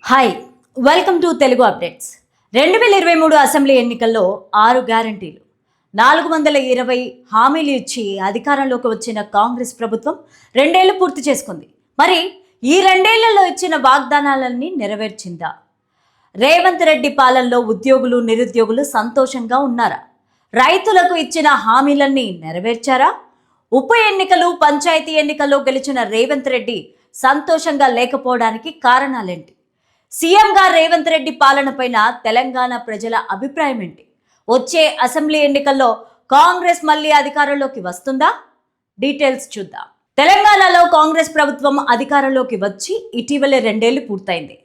Hi, welcome to Telugu updates. 2023 assembly ఎన్నికల్లో 6 గ్యారంటీలు 420 హామీలు ఇచ్చి అధికారంలోకి వచ్చిన కాంగ్రెస్ ప్రభుత్వం 2 ఏళ్లు పూర్తి చేసుకుంది. మరి ఈ 2 ఏళ్లలో ఇచ్చిన వాగ్దానాలన్నీ నెరవేర్చిందా? రేవంత్ రెడ్డి పాలనలో ఉద్యోగులు నిరుద్యోగులు సంతోషంగా ఉన్నారా? రైతులకు ఇచ్చిన హామీలన్నీ నెరవేర్చారా? ఉప ఎన్నికలు పంచాయతీ ఎన్నికల్లో గెలిచిన రేవంత్ రెడ్డి సంతోషంగా లేకపోవడానికి కారణాలేంటి? సీఎంగా రేవంత్ రెడ్డి పాలన పైన తెలంగాణ ప్రజల అభిప్రాయం ఏంటి? వచ్చే అసెంబ్లీ ఎన్నికల్లో కాంగ్రెస్ మళ్ళీ అధికారంలోకి వస్తుందా? డీటెయిల్స్ చూద్దాం. తెలంగాణలో కాంగ్రెస్ ప్రభుత్వం అధికారంలోకి వచ్చి ఇటీవలే 2 ఏళ్లు పూర్తయింది.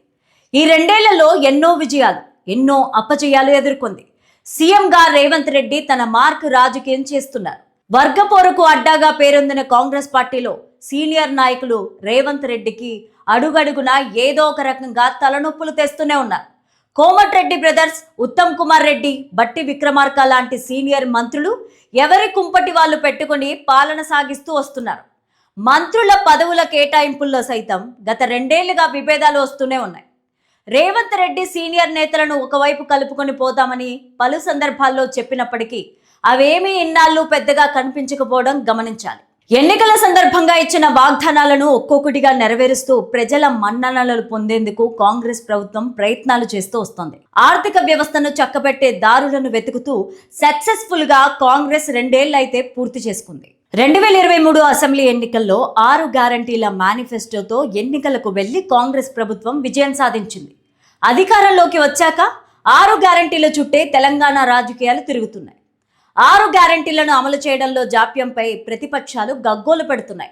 ఈ 2 ఏళ్లలో ఎన్నో విజయాలు, ఎన్నో అపజయాలు ఎదుర్కొంది. సీఎంగా రేవంత్ రెడ్డి తన మార్క్ రాజకీయం చేస్తున్నారు. వర్గపోరుకు అడ్డాగా పేరొందిన కాంగ్రెస్ పార్టీలో సీనియర్ నాయకులు రేవంత్ రెడ్డికి అడుగడుగునా ఏదో ఒక రకంగా తలనొప్పులు తెస్తూనే ఉన్నారు. కోమటిరెడ్డి బ్రదర్స్, ఉత్తమ్ కుమార్ రెడ్డి, బట్టి విక్రమార్క లాంటి సీనియర్ మంత్రులు ఎవరి కుంపటి వాళ్ళు పెట్టుకుని పాలన సాగిస్తూ వస్తున్నారు. మంత్రుల పదవుల కేటాయింపుల్లో సైతం గత 2 ఏళ్లుగా విభేదాలు వస్తూనే ఉన్నాయి. రేవంత్ రెడ్డి సీనియర్ నేతలను ఒకవైపు కలుపుకొని పోతామని పలు సందర్భాల్లో చెప్పినప్పటికీ అవేమీ ఇన్నాళ్ళు పెద్దగా కనిపించకపోవడం గమనించాలి. ఎన్నికల సందర్భంగా ఇచ్చిన వాగ్దానాలను ఒక్కొక్కటిగా నెరవేరుస్తూ ప్రజల మన్ననలు పొందేందుకు కాంగ్రెస్ ప్రభుత్వం ప్రయత్నాలు చేస్తూ వస్తోంది. ఆర్థిక వ్యవస్థను చక్కబెట్టే దారులను వెతుకుతూ సక్సెస్ఫుల్ గా కాంగ్రెస్ 2 ఏళ్లు అయితే పూర్తి చేసుకుంది. 2023 అసెంబ్లీ ఎన్నికల్లో 6 గ్యారంటీల మేనిఫెస్టోతో ఎన్నికలకు వెళ్లి కాంగ్రెస్ ప్రభుత్వం విజయం సాధించింది. అధికారంలోకి వచ్చాక 6 గ్యారంటీల చుట్టే తెలంగాణ రాజకీయాలు తిరుగుతున్నాయి. 6 గ్యారంటీలను అమలు చేయడంలో జాప్యంపై ప్రతిపక్షాలు గగ్గోలు పెడుతున్నాయి.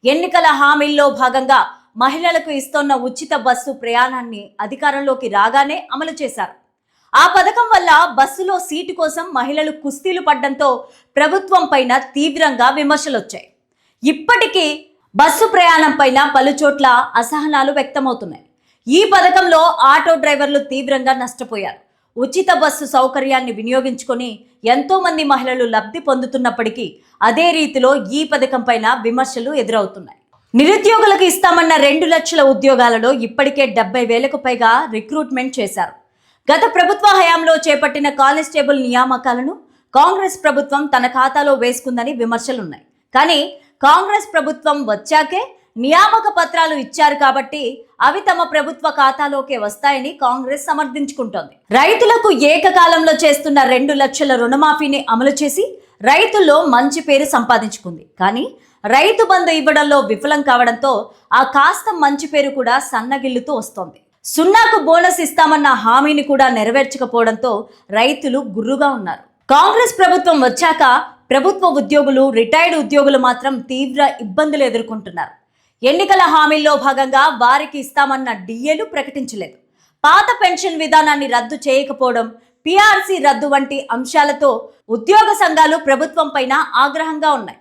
ఎన్నికల హామీల్లో భాగంగా మహిళలకు ఇస్తున్న ఉచిత బస్సు ప్రయాణాన్ని అధికారంలోకి రాగానే అమలు చేశారు. ఆ పథకం వల్ల బస్సులో సీటు కోసం మహిళలు కుస్తీలు పడ్డంతో ప్రభుత్వం పైన తీవ్రంగా విమర్శలు వచ్చాయి. ఇప్పటికీ బస్సు ప్రయాణం పైన పలుచోట్ల అసహనాలు వ్యక్తమవుతున్నాయి. ఈ పథకంలో ఆటో డ్రైవర్లు తీవ్రంగా నష్టపోయారు. ఉచిత బస్సు సౌకర్యాన్ని వినియోగించుకొని ఎంతో మంది మహిళలు లబ్ధి పొందుతున్నప్పటికీ అదే రీతిలో ఈ పథకం పైన విమర్శలు ఎదురవుతున్నాయి. నిరుద్యోగులకు ఇస్తామన్న 2 లక్షల ఉద్యోగాలలో ఇప్పటికే 70,000కు పైగా రిక్రూట్మెంట్ చేశారు. గత ప్రభుత్వ హయాంలో చేపట్టిన కానిస్టేబుల్ నియామకాలను కాంగ్రెస్ ప్రభుత్వం తన ఖాతాలో వేసుకుందని విమర్శలున్నాయి. కానీ కాంగ్రెస్ ప్రభుత్వం వచ్చాకే నియామక పత్రాలు ఇచ్చారు కాబట్టి అవి తమ ప్రభుత్వ ఖాతాలోకే వస్తాయని కాంగ్రెస్ సమర్థించుకుంటోంది. రైతులకు ఏకకాలంలో చేస్తున్న 2 లక్షల రుణమాఫీని అమలు చేసి రైతుల్లో మంచి పేరు సంపాదించుకుంది. కానీ రైతు బంధు ఇవ్వడంలో విఫలం కావడంతో ఆ కాస్త మంచి పేరు కూడా సన్నగిల్లుతూ వస్తోంది. సున్నాకు బోనస్ ఇస్తామన్న హామీని కూడా నెరవేర్చకపోవడంతో రైతులు గుర్రుగా ఉన్నారు. కాంగ్రెస్ ప్రభుత్వం వచ్చాక ప్రభుత్వ ఉద్యోగులు, రిటైర్డ్ ఉద్యోగులు మాత్రం తీవ్ర ఇబ్బందులు ఎదుర్కొంటున్నారు. ఎన్నికల హామీల్లో భాగంగా వారికి ఇస్తామన్న డిఏలు ప్రకటించలేదు. పాత పెన్షన్ విధానాన్ని రద్దు చేయకపోవడం, పిఆర్సీ రద్దు వంటి అంశాలతో ఉద్యోగ సంఘాలు ప్రభుత్వం పైన ఆగ్రహంగా ఉన్నాయి.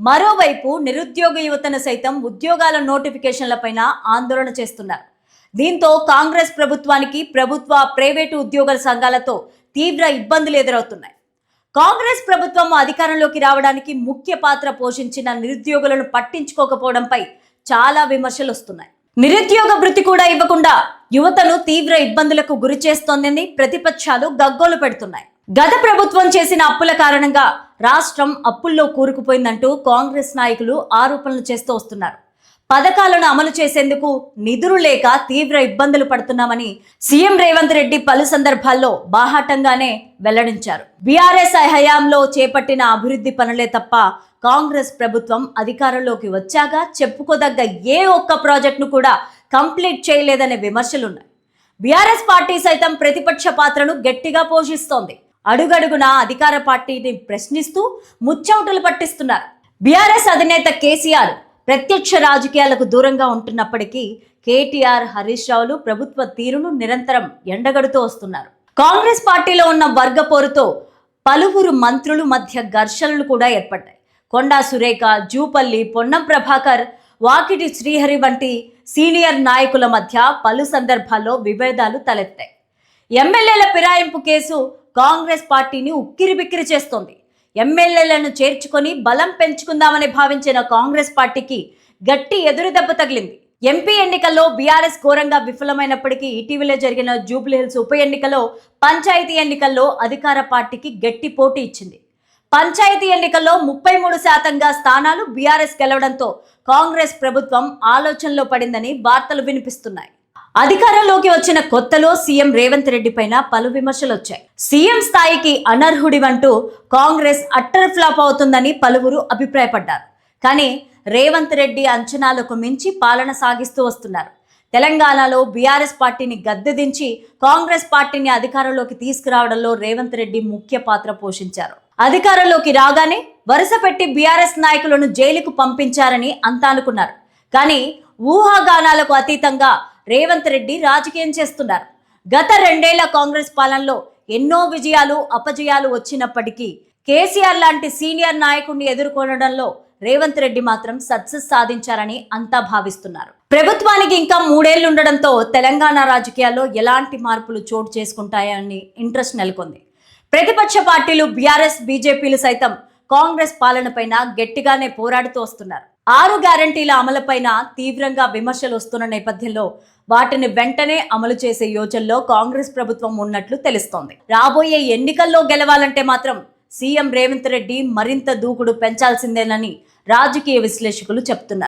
మరోవైపు నిరుద్యోగ యువతను సైతం ఉద్యోగాల నోటిఫికేషన్లపైన ఆందోళన చేస్తున్నారు. దీంతో కాంగ్రెస్ ప్రభుత్వానికి ప్రభుత్వ, ప్రైవేటు ఉద్యోగుల సంఘాలతో తీవ్ర ఇబ్బందులు ఎదురవుతున్నాయి. కాంగ్రెస్ ప్రభుత్వం అధికారంలోకి రావడానికి ముఖ్య పాత్ర పోషించిన నిరుద్యోగులను పట్టించుకోకపోవడంపై చాలా విమర్శలు వస్తున్నాయి. నిరుద్యోగ భృతి కూడా ఇవ్వకుండా యువతను తీవ్ర ఇబ్బందులకు గురి చేస్తోందని ప్రతిపక్షాలు గగ్గోలు పెడుతున్నాయి. గత ప్రభుత్వం చేసిన అప్పుల కారణంగా రాష్ట్రం అప్పుల్లో కూరుకుపోయిందంటూ కాంగ్రెస్ నాయకులు ఆరోపణలు చేస్తూ వస్తున్నారు. పథకాలను అమలు చేసేందుకు నిధులు లేక తీవ్ర ఇబ్బందులు పడుతున్నామని సీఎం రేవంత్ రెడ్డి పలు సందర్భాల్లో బాహాటంగానే వెల్లడించారు. బీఆర్ఎస్ హయాంలో చేపట్టిన అభివృద్ధి పనులే తప్ప కాంగ్రెస్ ప్రభుత్వం అధికారంలోకి వచ్చాక చెప్పుకోదగ్గ ఏ ఒక్క ప్రాజెక్టును కూడా కంప్లీట్ చేయలేదనే విమర్శలున్నాయి. బీఆర్ఎస్ పార్టీ సైతం ప్రతిపక్ష పాత్రను గట్టిగా పోషిస్తోంది. అడుగడుగునా అధికార పార్టీని ప్రశ్నిస్తూ ముచ్చమటలు పట్టిస్తున్నారు. బీఆర్ఎస్ అధినేత కేసీఆర్ ప్రత్యక్ష రాజకీయాలకు దూరంగా ఉంటున్నప్పటికీ కేటీఆర్, హరీష్ రావులు ప్రభుత్వ తీరును నిరంతరం ఎండగడుతూ వస్తున్నారు. కాంగ్రెస్ పార్టీలో ఉన్న వర్గ పోరుతో పలువురు మంత్రుల మధ్య ఘర్షణలు కూడా ఏర్పడ్డాయి. కొండా సురేఖ, జూపల్లి, పొన్నం ప్రభాకర్, వాకిటి శ్రీహరి వంటి సీనియర్ నాయకుల మధ్య పలు సందర్భాల్లో విభేదాలు తలెత్తాయి. ఎమ్మెల్యేల ఫిరాయింపు కేసు కాంగ్రెస్ పార్టీని ఉక్కిరిబిక్కిరి చేస్తోంది. ఎమ్మెల్యేలను చేర్చుకొని బలం పెంచుకుందామని భావించిన కాంగ్రెస్ పార్టీకి గట్టి ఎదురుదెబ్బ తగిలింది. ఎంపీ ఎన్నికల్లో బీఆర్ఎస్ ఘోరంగా విఫలమైనప్పటికీ ఇటీవలే జరిగిన జూబ్లీహిల్స్ ఉప ఎన్నికలో పంచాయతీ ఎన్నికల్లో అధికార పార్టీకి గట్టి పోటీ ఇచ్చింది. పంచాయతీ ఎన్నికల్లో 33% స్థానాలు బీఆర్ఎస్ గెలవడంతో కాంగ్రెస్ ప్రభుత్వం ఆలోచనలో పడిందని వార్తలు వినిపిస్తున్నాయి. అధికారంలోకి వచ్చిన కొత్తలో సీఎం రేవంత్ రెడ్డి పైన పలు విమర్శలు వచ్చాయి. సీఎం స్థాయికి అనర్హుడివంటూ కాంగ్రెస్ అట్టర్ ఫ్లాప్ అవుతుందని పలువురు అభిప్రాయపడ్డారు. కానీ రేవంత్ రెడ్డి అంచనాలకు మించి పాలన సాగిస్తూ వస్తున్నారు. తెలంగాణలో బీఆర్ఎస్ పార్టీని గద్దెదించి కాంగ్రెస్ పార్టీని అధికారంలోకి తీసుకురావడంలో రేవంత్ రెడ్డి ముఖ్య పాత్ర పోషించారు. అధికారంలోకి రాగానే వరుస పెట్టి బీఆర్ఎస్ నాయకులను జైలుకు పంపించారని అంతా అనుకున్నారు. కానీ ఊహాగానాలకు అతీతంగా రేవంత్ రెడ్డి రాజకీయం చేస్తున్నారు. గత 2 ఏళ్ల కాంగ్రెస్ పాలనలో ఎన్నో విజయాలు అపజయాలు వచ్చినప్పటికీ కేసీఆర్ లాంటి సీనియర్ నాయకుడిని ఎదుర్కొనడంలో రేవంత్ రెడ్డి మాత్రం సక్సెస్ సాధించారని అంతా భావిస్తున్నారు. ప్రభుత్వానికి ఇంకా 3 ఏళ్లు ఉండడంతో తెలంగాణ రాజకీయాల్లో ఎలాంటి మార్పులు చోటు చేసుకుంటాయని ఇంట్రెస్ట్ నెలకొంది. ప్రతిపక్ష పార్టీలు బీఆర్ఎస్ బీజేపీలు సైతం కాంగ్రెస్ పాలనపైన గట్టిగానే పోరాడుతూ వస్తున్నారు. 6 గ్యారంటీల అమలుపైన తీవ్రంగా విమర్శలు వస్తున్న నేపథ్యంలో వాటిని వెంటనే అమలు చేసే యోచనలో కాంగ్రెస్ ప్రభుత్వం ఉన్నట్లు తెలుస్తోంది. రాబోయే ఎన్నికల్లో గెలవాలంటే మాత్రం సీఎం రేవంత్ రెడ్డి మరింత దూకుడు పెంచాల్సిందేనని రాజకీయ విశ్లేషకులు చెప్తున్నారు.